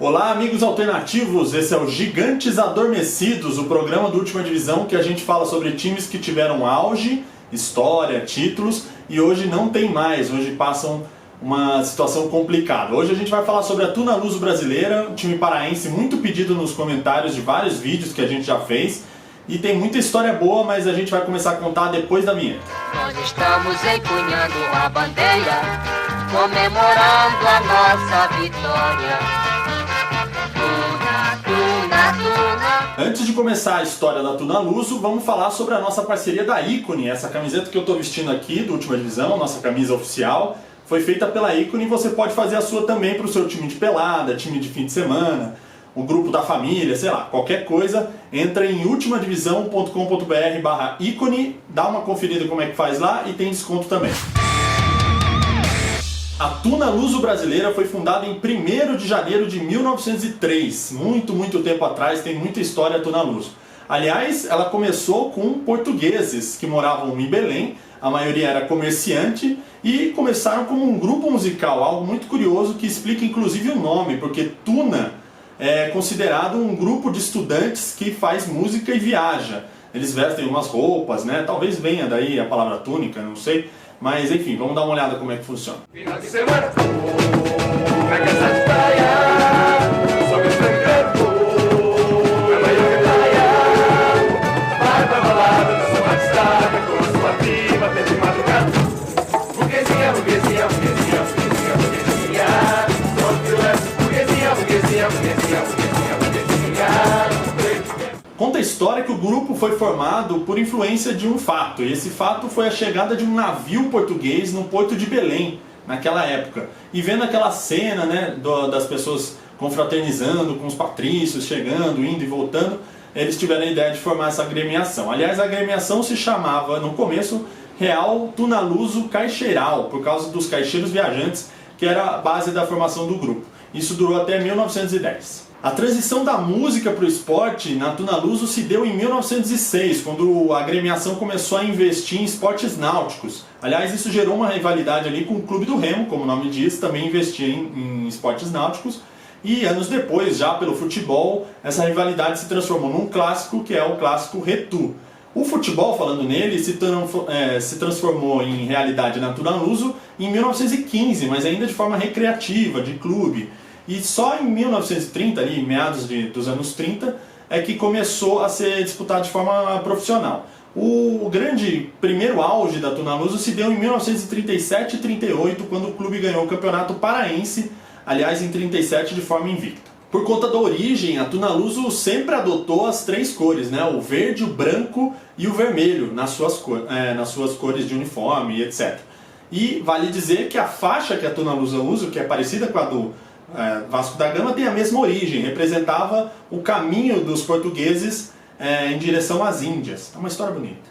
Olá, amigos alternativos, esse é o Gigantes Adormecidos, o programa do Última Divisão que a gente fala sobre times que tiveram auge, história, títulos e hoje não tem mais, hoje passam uma situação complicada. Hoje a gente vai falar sobre a Tunaluso brasileira, um time paraense muito pedido nos comentários de vários vídeos que a gente já fez e tem muita história boa, mas a gente vai começar a contar depois da vinheta. Nós estamos empunhando a bandeira, comemorando a nossa vitória. Antes de começar a história da Tunaluso, vamos falar sobre a nossa parceria da Ícone. Essa camiseta que eu estou vestindo aqui, do Última Divisão, nossa camisa oficial, foi feita pela Ícone e você pode fazer a sua também para o seu time de pelada, time de fim de semana, o grupo da família, sei lá, qualquer coisa. Entra em ultimadivisão.com.br/ícone, dá uma conferida como é que faz lá e tem desconto também. A Tunaluso brasileira foi fundada em 1º de janeiro de 1903, muito tempo atrás, tem muita história a Tunaluso. Aliás, ela começou com portugueses que moravam em Belém, a maioria era comerciante, e começaram como um grupo musical, algo muito curioso que explica inclusive o nome, porque Tuna é considerado um grupo de estudantes que faz música e viaja. Eles vestem umas roupas, né? Talvez venha daí a palavra túnica, não sei. Mas enfim, vamos dar uma olhada como é que funciona. Final de semana, na casa de praia, sobe estancando, amanhã de praia, vai pra balada, dança batistada, com a sua prima, até de madrugada. Burguesinha, burguesinha, burguesinha, burguesinha, burguesinha, burguesinha, burguesinha, burguesinha, burguesinha, burguesinha. Conta a história que o grupo foi formado por influência de um fato, e esse fato foi a chegada de um navio português no porto de Belém, naquela época. E vendo aquela cena, né, das pessoas confraternizando com os patrícios, chegando, indo e voltando, eles tiveram a ideia de formar essa agremiação. Aliás, a agremiação se chamava, no começo, Real Tunaluso Caixeiral, por causa dos caixeiros viajantes, que era a base da formação do grupo. Isso durou até 1910. A transição da música para o esporte na Tunaluso se deu em 1906, quando a agremiação começou a investir em esportes náuticos. Aliás, isso gerou uma rivalidade ali com o Clube do Remo, como o nome diz, também investia em esportes náuticos. E anos depois, já pelo futebol, essa rivalidade se transformou num clássico, que é o clássico Retu. O futebol, falando nele, se transformou em realidade na Tunaluso em 1915, mas ainda de forma recreativa, de clube. E só em 1930, ali, meados dos anos 30, é que começou a ser disputado de forma profissional. O grande primeiro auge da Tunaluso se deu em 1937 e 38, quando o clube ganhou o Campeonato Paraense, aliás, em 37 de forma invicta. Por conta da origem, a Tunaluso sempre adotou as três cores, né? O verde, o branco e o vermelho, nas suas cores de uniforme, etc. E vale dizer que a faixa que a Tunaluso usa, que é parecida com a do Vasco da Gama, tem a mesma origem, representava o caminho dos portugueses em direção às Índias. É uma história bonita.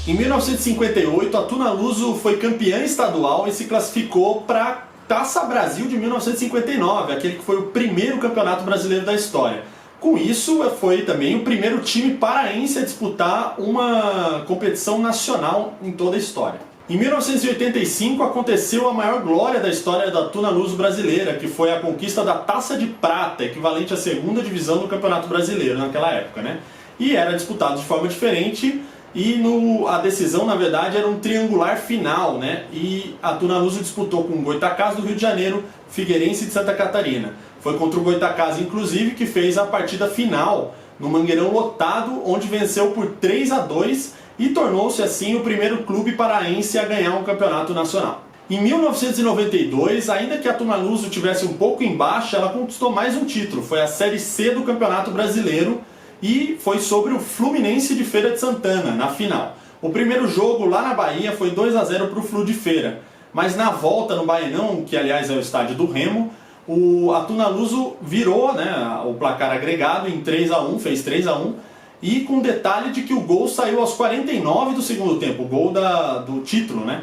Em 1958, a Tunaluso foi campeã estadual e se classificou para a Taça Brasil de 1959, aquele que foi o primeiro campeonato brasileiro da história. Com isso, foi também o primeiro time paraense a disputar uma competição nacional em toda a história. Em 1985 aconteceu a maior glória da história da Tunaluso brasileira, que foi a conquista da Taça de Prata, equivalente à 2ª divisão do Campeonato Brasileiro naquela época, né? E era disputado de forma diferente e a decisão, na verdade, era um triangular final, né? E a Tunaluso disputou com o Goytacazes do Rio de Janeiro, Figueirense de Santa Catarina. Foi contra o Goytacazes, inclusive, que fez a partida final no Mangueirão lotado, onde venceu por 3-2 e tornou-se assim o primeiro clube paraense a ganhar um campeonato nacional. Em 1992, ainda que a Tunaluso tivesse um pouco em baixa, ela conquistou mais um título, foi a Série C do Campeonato Brasileiro e foi sobre o Fluminense de Feira de Santana, na final. O primeiro jogo lá na Bahia foi 2-0 para o Flu de Feira, mas na volta no Baenão, que aliás é o estádio do Remo, a Tunaluso virou, né, o placar agregado em 3-1, fez 3-1, e com o detalhe de que o gol saiu aos 49 do segundo tempo, o gol do título, né?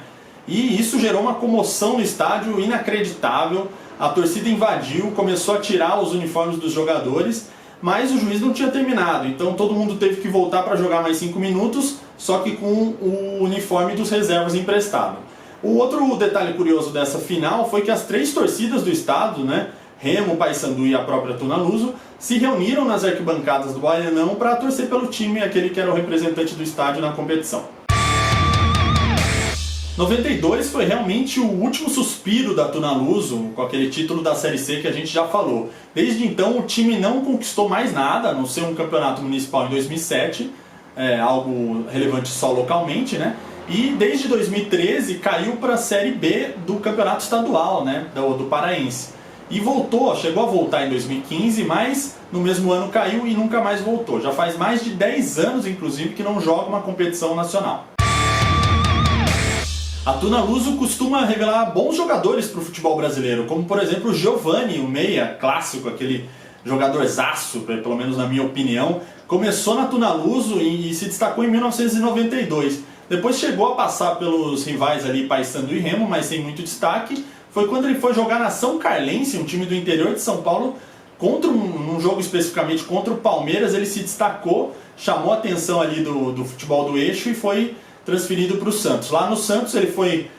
E isso gerou uma comoção no estádio inacreditável, a torcida invadiu, começou a tirar os uniformes dos jogadores, mas o juiz não tinha terminado, então todo mundo teve que voltar para jogar mais 5 minutos, só que com o uniforme dos reservas emprestado. O outro detalhe curioso dessa final foi que as três torcidas do estado, né, Remo, Paysandu e a própria Tunaluso se reuniram nas arquibancadas do Baianão para torcer pelo time, aquele que era o representante do estádio na competição. 92 foi realmente o último suspiro da Tunaluso, com aquele título da Série C que a gente já falou. Desde então o time não conquistou mais nada, a não ser um campeonato municipal em 2007, algo relevante só localmente, né? E desde 2013 caiu para a Série B do campeonato estadual, né? do Paraense. E chegou a voltar em 2015, mas no mesmo ano caiu e nunca mais voltou. Já faz mais de 10 anos, inclusive, que não joga uma competição nacional. A Tunaluso costuma revelar bons jogadores para o futebol brasileiro, como por exemplo o Giovani, o meia clássico, aquele jogadorzaço, pelo menos na minha opinião. Começou na Tunaluso e se destacou em 1992. Depois chegou a passar pelos rivais ali Paysandu e Remo, mas sem muito destaque. Foi quando ele foi jogar na São Carlense, um time do interior de São Paulo, num jogo especificamente contra o Palmeiras. Ele se destacou, chamou a atenção ali do futebol do eixo e foi transferido para o Santos. Lá no Santos ele foi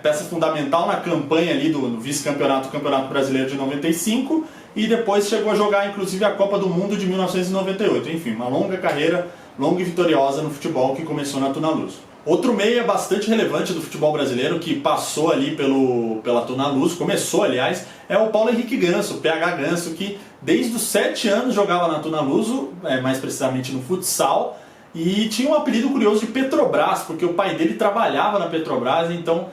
peça fundamental na campanha ali do vice-campeonato do Campeonato Brasileiro de 95 e depois chegou a jogar inclusive a Copa do Mundo de 1998. Enfim, uma longa carreira, longa e vitoriosa no futebol que começou na Tunaluso. Outro meia bastante relevante do futebol brasileiro que passou ali pela Tunaluso, começou aliás, é o Paulo Henrique Ganso, o PH Ganso, que desde os 7 anos jogava na Tunaluso, mais precisamente no futsal, e tinha um apelido curioso de Petrobras, porque o pai dele trabalhava na Petrobras, então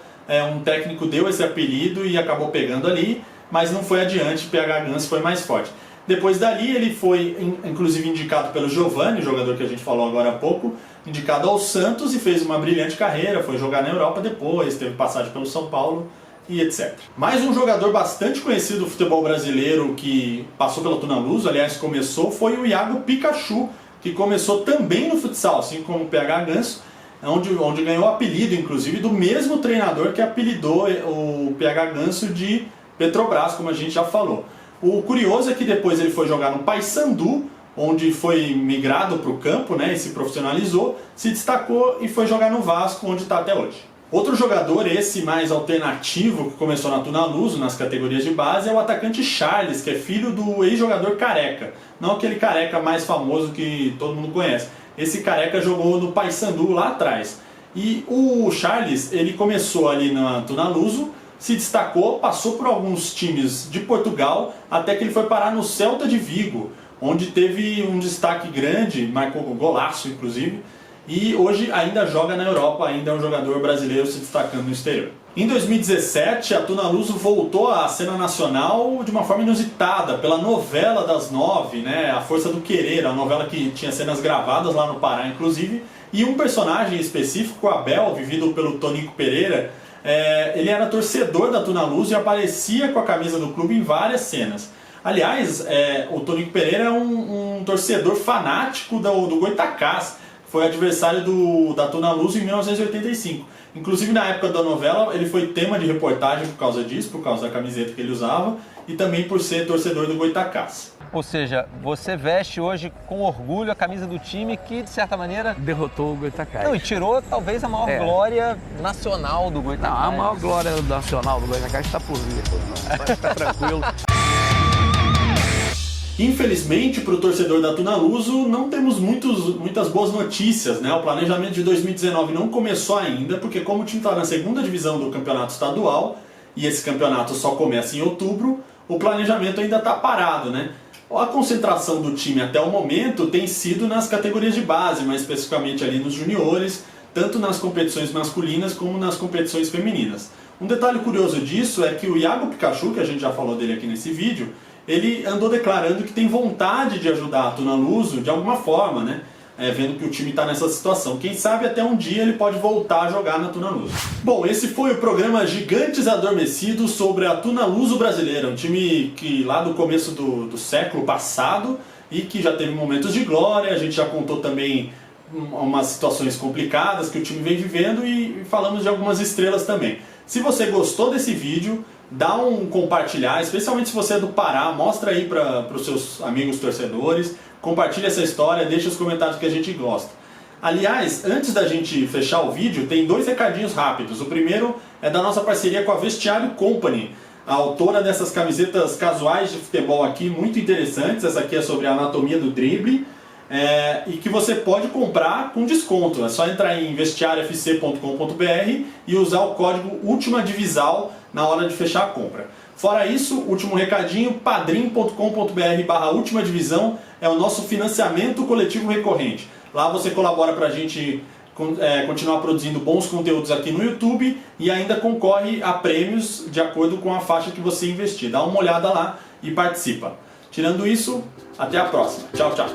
um técnico deu esse apelido e acabou pegando ali, mas não foi adiante, o PH Ganso foi mais forte. Depois dali ele foi inclusive indicado pelo Giovani, o jogador que a gente falou agora há pouco, indicado ao Santos e fez uma brilhante carreira, foi jogar na Europa depois, teve passagem pelo São Paulo e etc. Mais um jogador bastante conhecido do futebol brasileiro que passou pela Tunaluso, aliás começou, foi o Iago Pikachu, que começou também no futsal, assim como o PH Ganso, onde ganhou o apelido, inclusive, do mesmo treinador que apelidou o PH Ganso de Petrobras, como a gente já falou. O curioso é que depois ele foi jogar no Paysandu, onde foi migrado para o campo, né, e se profissionalizou, se destacou e foi jogar no Vasco, onde está até hoje. Outro jogador, esse mais alternativo, que começou na Tunaluso, nas categorias de base, é o atacante Charles, que é filho do ex-jogador Careca. Não aquele Careca mais famoso que todo mundo conhece. Esse Careca jogou no Paysandu lá atrás. E o Charles, ele começou ali na Tunaluso, se destacou, passou por alguns times de Portugal, até que ele foi parar no Celta de Vigo, onde teve um destaque grande, marcou golaço inclusive, e hoje ainda joga na Europa, ainda é um jogador brasileiro se destacando no exterior. Em 2017, a Tunaluso voltou à cena nacional de uma forma inusitada, pela novela das 9, né, A Força do Querer, a novela que tinha cenas gravadas lá no Pará, inclusive, e um personagem específico, o Abel, vivido pelo Tonico Pereira, ele era torcedor da Tunaluso e aparecia com a camisa do clube em várias cenas. Aliás, o Tonico Pereira é um torcedor fanático do Goitacás, foi adversário da Tunaluso em 1985. Inclusive na época da novela ele foi tema de reportagem por causa disso, por causa da camiseta que ele usava e também por ser torcedor do Goitacás. Ou seja, você veste hoje com orgulho a camisa do time que, de certa maneira, derrotou o Goitacás. Não, e tirou talvez a maior glória nacional do Goitacás. Não, a maior glória nacional do Goitacás está por vir. Pode ficar tranquilo. Infelizmente, para o torcedor da Tunaluso, não temos muitas boas notícias, né? O planejamento de 2019 não começou ainda, porque como o time está na segunda divisão do campeonato estadual, e esse campeonato só começa em outubro, o planejamento ainda está parado, né? A concentração do time até o momento tem sido nas categorias de base, mais especificamente ali nos juniores, tanto nas competições masculinas como nas competições femininas. Um detalhe curioso disso é que o Iago Pikachu, que a gente já falou dele aqui nesse vídeo, ele andou declarando que tem vontade de ajudar a Tunaluso de alguma forma, né? Vendo que o time está nessa situação. Quem sabe até um dia ele pode voltar a jogar na Tunaluso. Bom, esse foi o programa Gigantes Adormecidos sobre a Tunaluso brasileira, um time que lá do começo do século passado e que já teve momentos de glória. A gente já contou também umas situações complicadas que o time vem vivendo e falamos de algumas estrelas também. Se você gostou desse vídeo, dá um compartilhar, especialmente se você é do Pará, mostra aí para os seus amigos torcedores, compartilha essa história, deixa os comentários que a gente gosta. Aliás, antes da gente fechar o vídeo, tem 2 recadinhos rápidos. O primeiro é da nossa parceria com a Vestiário Company. a autora dessas camisetas casuais de futebol aqui, muito interessantes. Essa aqui é sobre a anatomia do drible. E que você pode comprar com desconto. É só entrar em vestiariofc.com.br e usar o código ULTIMADIVISAL na hora de fechar a compra. Fora isso, último recadinho, padrim.com.br/ultimadivisão é o nosso financiamento coletivo recorrente. Lá você colabora para a gente continuar produzindo bons conteúdos aqui no YouTube e ainda concorre a prêmios de acordo com a faixa que você investir. Dá uma olhada lá e participa. Tirando isso, até a próxima. Tchau, tchau.